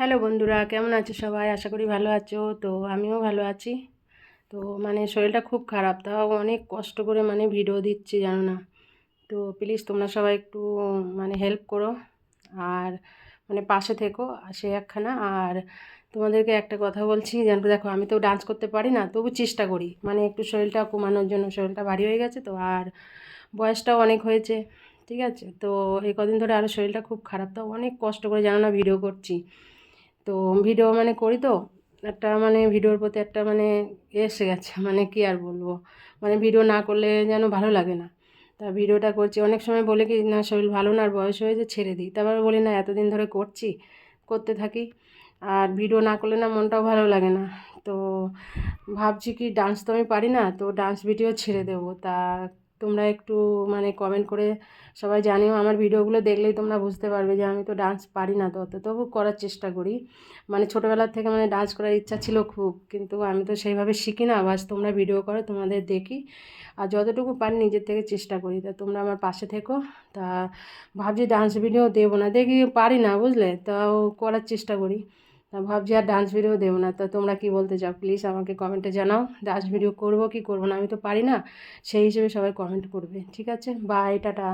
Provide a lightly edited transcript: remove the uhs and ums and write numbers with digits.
Hello বন্ধুরা, কেমন আছো সবাই? আশা করি ভালো আছো। তো আমিও ভালো আছি। তো শরীরটা খুব খারাপ, তাও অনেক কষ্ট করে ভিডিও দিচ্ছি, জানো না। তো প্লিজ তোমরা সবাই একটু হেল্প করো, আর পাশে থেকো সে একখানা। আর তোমাদেরকে একটা কথা বলছি, জানো দেখো, আমি তো ডান্স করতে পারি না, তবু চেষ্টা করি একটু শরীরটা কমানোর জন্য। শরীরটা ভারী হয়ে গেছে তো, আর বয়সটাও অনেক হয়েছে, ঠিক আছে। তো এই কদিন ধরে আরও শরীরটা খুব খারাপ, তাও অনেক কষ্ট করে, জানো না, ভিডিও করছি। তো ভিডিও করি তো, একটা ভিডিওর প্রতি একটা এসে গেছে, কি আর বলবো, ভিডিও না করলে যেন ভালো লাগে না। তা ভিডিওটা করছি, অনেক সময় বলে কি না, শরীর ভালো না আর বয়স হয়েছে, ছেড়ে দিই। তারপর বলি না, এতদিন ধরে করছি, করতে থাকি। আর ভিডিও না করলে না মনটাও ভালো লাগে না। তো ভাবছি কি, ডান্স তো আমি পারি না, তো ডান্স ভিডিও ছেড়ে দেবো। তা তোমরা একটু কমেন্ট করে সবাই জানিও। আমার ভিডিওগুলো দেখলেই তোমরা বুঝতে পারবে যে আমি তো ডান্স পারি না, তবু করার চেষ্টা করি। ছোটোবেলার থেকে ডান্স করার ইচ্ছা ছিল খুব, কিন্তু আমি তো সেইভাবে শিখি না। বাস তোমরা ভিডিও করো, তোমাদের দেখি, আর যতটুকু পারি নিজের থেকে চেষ্টা করি। তা তোমরা আমার পাশে থেকো। তা ভাবছি ডান্স ভিডিও দেবো না, দেখি পারি না, বুঝলে, তাও করার চেষ্টা করি। তা ভাবছি আর ডান্স ভিডিও দেবো না। তা তোমরা কি বলতে চাও প্লিজ আমাকে কমেন্টে জানাও, ডান্স ভিডিও করবো কি করবো না। আমি তো পারি না, সেই হিসেবে সবাই কমেন্ট করবে, ঠিক আছে? Bye, tata.